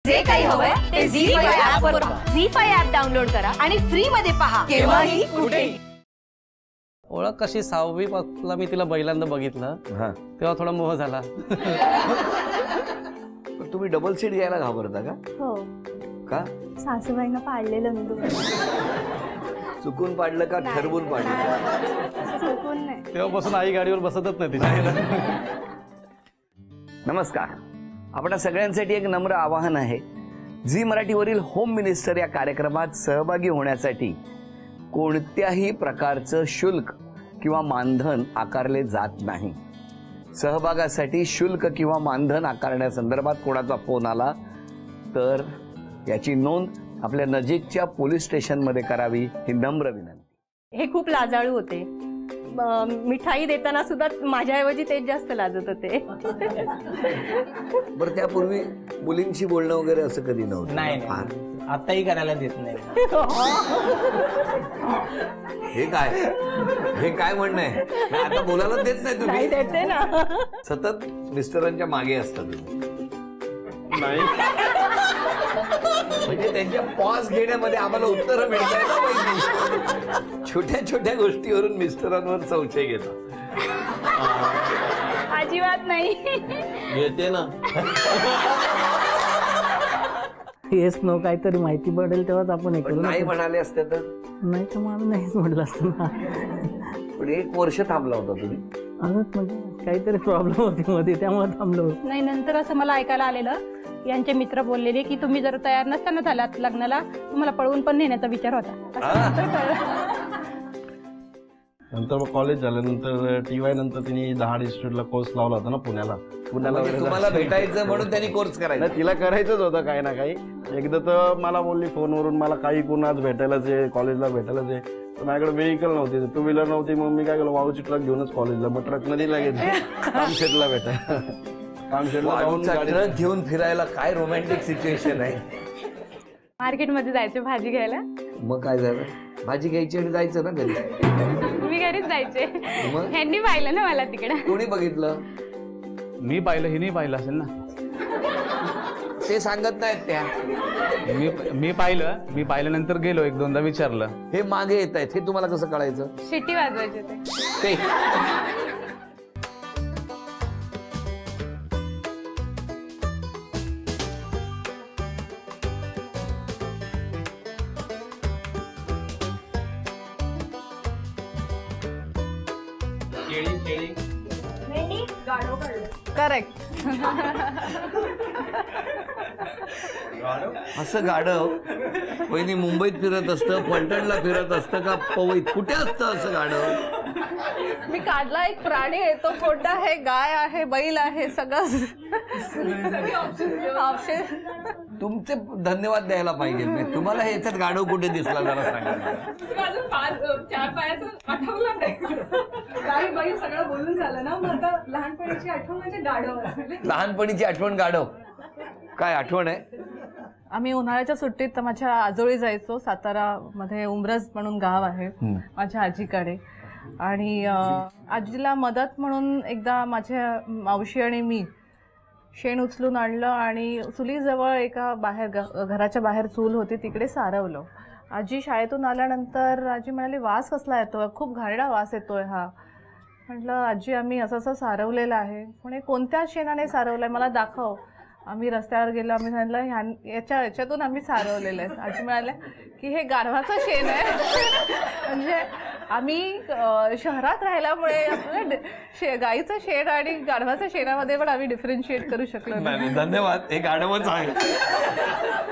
जे काही हवंय ते झी5 ऍप वर पहा. झी5 ऍप डाउनलोड करा आणि फ्री मध्ये पहा केव्हाही कुठेही. ओळख कशी 6वी पासून मी तिला पहिल्यांदा बघितलं तेव्हा थोडा मोह झाला. तुम्ही डबल सीट घ्यायला घाबरता का? हो का? सासूबाईंना पाडलेलं मी चुकून पाडलं का ठरवून पाडलं? चुकून नाही. तेव्हापासून आई गाडीवर बसतच नाही तिच्या. नमस्कार. आपल्या सगळ्यांसाठी एक नम्र आवाहन आहे. झी मराठीवरील होम मिनिस्टर या कार्यक्रमात सहभागी होण्यासाठी कोणत्याही प्रकारचं शुल्क किंवा मानधन आकारले जात नाही. सहभागासाठी शुल्क किंवा मानधन आकारण्यासंदर्भात कोणाचा फोन आला तर याची नोंद आपल्या नजीकच्या पोलीस स्टेशनमध्ये करावी ही नम्र विनंती. हे खूप लाजाळू होते. मिठाई देताना सुद्धा माझ्याऐवजी तेच जास्त लाजत होते. बरं, त्यापूर्वी मुलींशी बोलणं वगैरे असं कधी नव्हतं? नाही, आताही करायला देत नाही. हे काय म्हणणं आहे? आता बोलायला देत नाही तुम्ही? देते ना. सतत मिस्टरांच्या मागे असतात नाही म्हणजे त्यांच्या पॉज घेण्यामध्ये आम्हाला उत्तर मिळतात ना पाहिजे. छोट्या छोट्या गोष्टीवरून मिस्टरांवर संशय घेतात. अजिबात नाही येते ना. येस नो काहीतरी माहिती पडेल तेव्हाच आपण हे करू. नाही म्हणाले असते तर? नाही तर मग नाहीच म्हटलं असतं ना. पण 1 वर्ष थांबला होता तुम्ही? म्हणजे काहीतरी प्रॉब्लेम होती मध्ये त्यामुळे थांबलो. नाही, नंतर असं मला ऐकायला आलेलं यांचे मित्र बोललेले की तुम्ही जर तयार नसताना झालात लग्नाला तुम्हाला पळवून पण नेण्याचा विचार होता. नंतर मग कॉलेज झाल्यानंतर TY नंतर तिने दहाड इन्स्टिट्यूटला कोर्स लावला होता ना पुण्याला. तुम्हाला भेटायचं म्हणून त्यांनी कोर्स करायचा? तिला करायचंच होतं काही ना काही. एकदा तर मला बोलली फोनवरून मला काही कोण आज भेटायलाच आहे, कॉलेजला भेटायलाच आहे. तर माझ्याकडे व्हेकल नव्हती, 2 व्हीलर नव्हती. मग मी काय केलं, वाळूची ट्रक घेऊनच कॉलेजला, मग ट्रक मध्ये घेतली कामशेटला भेटायला. कामशेटला ट्रक घेऊन फिरायला काय रोमॅन्टिक सिच्युएशन आहे. मार्केटमध्ये जायचे भाजी घ्यायला. मग काय झालं? भाजी घ्यायची आणि जायचं ना घरी? मी घरीच जायचे. मग ह्यांनी पाहिलं ना मला तिकडे. कोणी बघितलं? मी पाहिलं, हिने पाहिलं असेल ना. ते सांगत नाहीत त्या. मी पाहिल्यानंतर गेलो, 1-2दा विचारलं. हे मागे येत आहेत, हे तुम्हाला कसं कळायचं? शिट्टी वाजवायचे ते. करेक्ट. असं गाढव वहिनी मुंबईत फिरत असतं, फलटणला फिरत असतं का पवईत? कुठे असतं असं गाढव? मी काढला एक प्राणी आहे, तो कोणता आहे? गाय आहे, बैल आहे, सगळं ऑप्शन. तुमचे धन्यवाद द्यायला पाहिजे. तुम्हाला ह्याच्यात गाढव कुठे दिसला जरा सांगा. 4 पायाचं आठवलं नाही. गाय बैल सगळं बोलून झालं ना. मग आता लहानपणीची आठवण म्हणजे गाढव असेल. लहानपणीची आठवण गाढव. काय आठवण आहे? आम्ही उन्हाळ्याच्या सुट्टीत माझ्या आजोळी जायचो. सातारामध्ये उमरज म्हणून गाव आहे माझ्या आजीकडे. आणि आजीला मदत म्हणून एकदा माझ्या मावशी आणि मी शेण उचलून आणलं आणि चुलीजवळ एका घराच्या बाहेर चूल होती, तिकडे सारवलं. आजी शाळेतून आल्यानंतर आजी म्हणाली, वास कसला येतोय, खूप घाणेरडा वास येतोय हा. म्हटलं, आजी आम्ही असं असं सारवलेलं आहे. म्हणे, कोणत्या शेणाने सारवलंय मला दाखव. आम्ही रस्त्यावर गेलो. आम्ही सांगितलं याच्यातून आम्ही सारवलेलं आहे. आजी म्हणाल्या की हे गाढवाचं शेण आहे. म्हणजे आम्ही शहरात राहिल्यामुळे आपल्याला गाईचं शेण आणि गाढवाच्या शेणामध्ये पण आम्ही डिफरन्शिएट करू शकलो नाही. धन्यवाद. हे गाढवच आहे.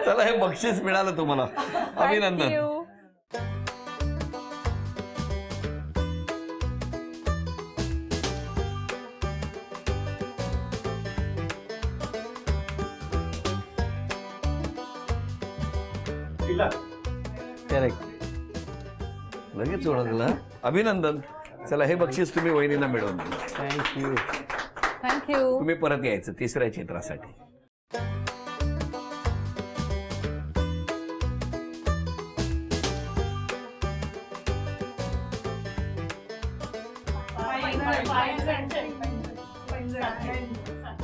चला, हे बक्षीस मिळालं तुम्हाला. अभिनंदन. करेक्ट. लगेच ओळखलं. अभिनंदन. चला, हे बक्षीस तुम्ही वहिनीला मिळवून द्या. थँक्यू. थँक्यू. तुम्ही परत यायचं 3ऱ्या चित्रासाठी.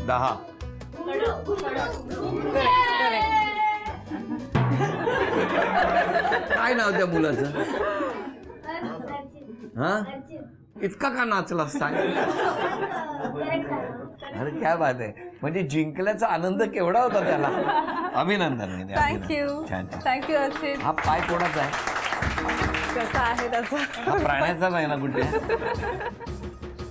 $10. काय नाव त्या मुलाचं? हा, इतका का नाचला सांग. अरे क्या बात आहे. म्हणजे जिंकल्याचा आनंद केवढा होता त्याला. अभिनंदन. थँक्यू छान छान. थँक्यू अर्चित. हा पाय कोणाचा आहे? कसा आहे त्याचा? हा प्राण्याचा नाही ना कुठे.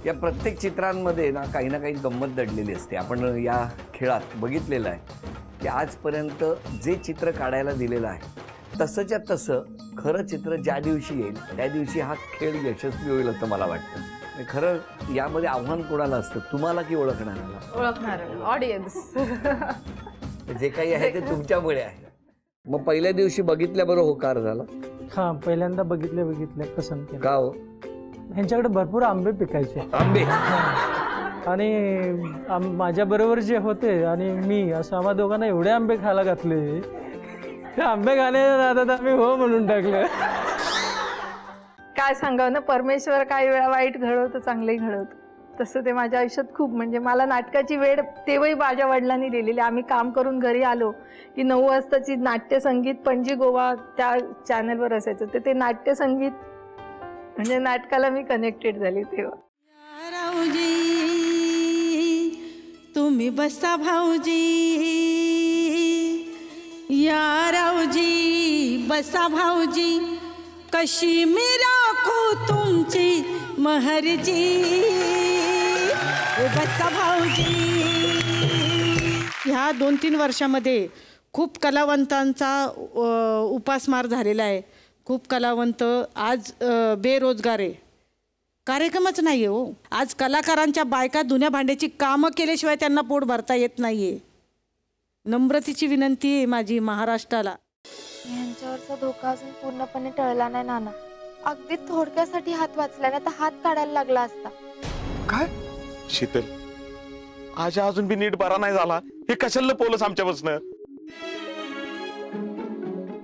या प्रत्येक चित्रांमध्ये ना काही गंमत दडलेली असते. आपण या खेळात बघितलेलं आहे की आजपर्यंत जे चित्र काढायला दिलेलं आहे तसंच्या तसं खरं चित्र ज्या दिवशी येईल त्या दिवशी हा खेळ यशस्वी होईल असं मला वाटतं. खरं यामध्ये आव्हान कोणाला असतं, तुम्हाला की ओळखणाऱ्याला? ओळखणार ऑडियन्स. जे काही आहे ते तुमच्यामुळे आहे. मग पहिल्या दिवशी बघितल्याबरोबर होकार झाला? हा, पहिल्यांदा बघितले पसंत केलं. का हो? ह्यांच्याकडे भरपूर आंबे पिकायचे आंबे. आणि माझ्या बरोबर जे होते आणि मी असं आम्हा दोघांना एवढे आंबे खायला घातले, ते आंबे खाण्याच्या नादात आम्ही हो म्हणून टाकलं. काय सांगावं ना, परमेश्वर काही वेळा वाईट घडवतं, चांगलंही घडवतं. तसं ते माझ्या आयुष्यात खूप, म्हणजे मला नाटकाची वेळ तेव्हाही माझ्या वडिलांनी दिलेली. आम्ही काम करून घरी आलो की 9 वाजताची नाट्यसंगीत पणजी गोवा त्या चॅनलवर असायचं. ते नाट्यसंगीत म्हणजे नाटकाला मी कनेक्टेड झाली तेव्हा. राऊजी तुम्ही बसा भाऊजी, या राऊजी बसा भाऊजी, कशी मी राखू तुमची महरजी, बसा भाऊजी. ह्या 2-3 वर्षामध्ये खूप कलावंतांचा उपासमार झालेला आहे. खूप कलावंत आज बेरोजगार आहे. कार्यक्रमच नाही आहे हो. आज कलाकारांच्या बायका धुण्या भांड्याची कामं केल्याशिवाय त्यांना पोट भरता येत नाही आहे. नम्रतेची विनंती आहे माझी महाराष्ट्राला. यांच्यावरचा धोका अजून पूर्णपणे टळला नाही नाना. अगदी थोडक्यासाठी हात वाचला नाही तर हात काढायला लागला असता. काय शीतल, आज अजून बी नीट बरा नाही झाला, हे कशाला पोलस आमच्यापासून?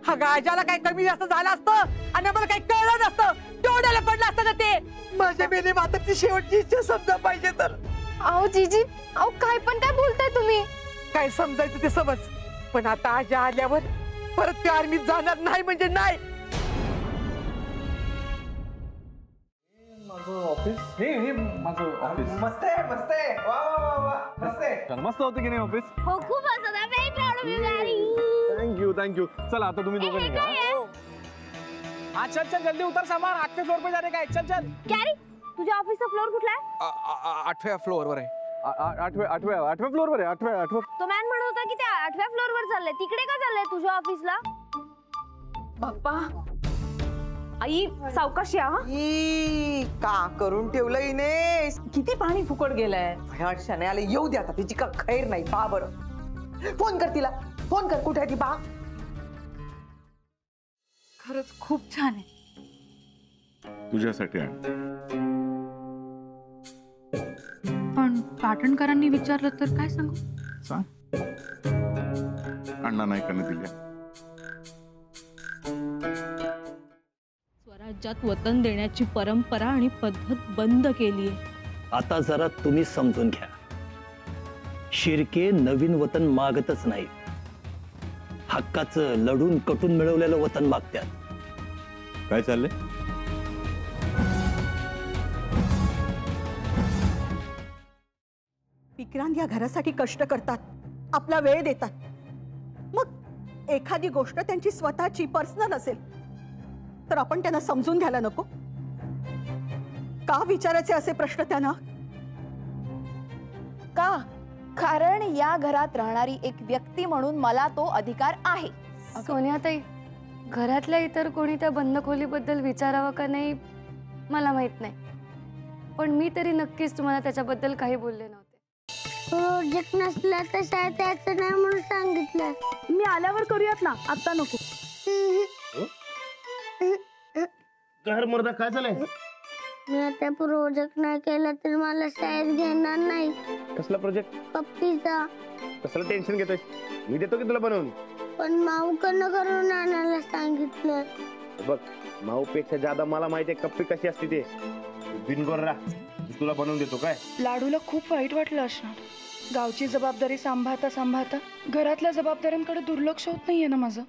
हा गाजाला काही कमी जास्त झालं असतं आणि आम्हाला काही कळलं नसतं, तेवढ्याला पडलं असतं ना ते. माझ्या मेले माताची शेवटची इच्छा समजा पाहिजे तर. अहो जीजी, अहो काय पण काय बोलताय तुम्ही? काय समजायचं ते समज, पण आता आज आल्यावर परत त्या आर्मीत जाणार नाही म्हणजे नाही. माझं ऑफिस, हे माझं ऑफिस मस्त आहे. वा वा वा मस्त आहे. मस्त होतं की नाही ऑफिस? हो खूप मस्त. I am very proud of you daddy. Thank you. चला आता तुम्ही दोघं निघा. चल जल्दी उतर सामान, 8वें फ्लोर पे जाने का है. चल. क्या रे, तुझ्या ऑफिसचा फ्लोर कुठला आहे? 8व्या फ्लोअरवर आहे. 8व्या फ्लोअरवर आहे. 8व्या. तो मॅन म्हणत होता की त्या 8व्या फ्लोअरवर चाललंय. तिकडे का चाललंय तुझ्या ऑफिसला? बाप्पा, आई सावकाशी हा. का करून ठेवलं हिने? किती पाणी फुकट गेलंय. भयाक्षाने आले, येऊ दे आता. तिची का खैर नाही. पहा बरं, फोन कर तिला. फोन कर, कुठे आहे ती पहा. खरंच खूप छान आहे. तुझ्यासाठी पण पाटणकरांनी विचारलं तर काय सांगू? सांग. अण्णा नाईकांनी दिल्या. स्वराज्यात वतन देण्याची परंपरा आणि पद्धत बंद केली आहे. आता जरा तुम्ही समजून घ्या, शिर्के नवीन वतन मागतच नाही, हक्काचं लढून कटून मिळवलेलं वतन मागतात. काय चाललंय? विक्रांत या घरासाठी कष्ट करतात, आपला वेळ देतात. मग एखादी गोष्ट त्यांची स्वतःची पर्सनल असेल तर आपण त्यांना समजून घ्यायला नको का? विचारायचे असे प्रश्न त्यांना का? कारण या घरात राहणारी एक व्यक्ती म्हणून मला तो अधिकार आहे. सोनियाताई, घरातल्या इतर कोणी त्या बंद खोलीबद्दल विचारावं का नाही मला माहित नाही, पण मी तरी नक्कीच तुम्हाला त्याच्याबद्दल काही बोलले नव्हते. प्रोजेक्ट नसला तर शाळेत यायचं नाही म्हणून सांगितलं. मी आल्यावर करूयात ना, आता नको. घर मर्दा काय झालंय? मी आता प्रोजेक्ट नाही केला तर मला शाळेत घेणार नाही. कसला प्रोजेक्ट? पप्पीचा. कसलं टेन्शन घेतोय? मी देतो की तुला बनवून. पण माऊ कडनं करून आणायला सांगितलं. बघ, माऊ पेक्षा ज्यादा मला माहिती आहे कप्पी कशी असते ते. बिनगोर राह, तुला बनवून देतो. काय लाडूला खूप वाईट वाटलं असणार. गावची जबाबदारी सांभाळता सांभाळता घरातल्या जबाबदाऱ्यांकडे दुर्लक्ष होत नाहीये ना माझं.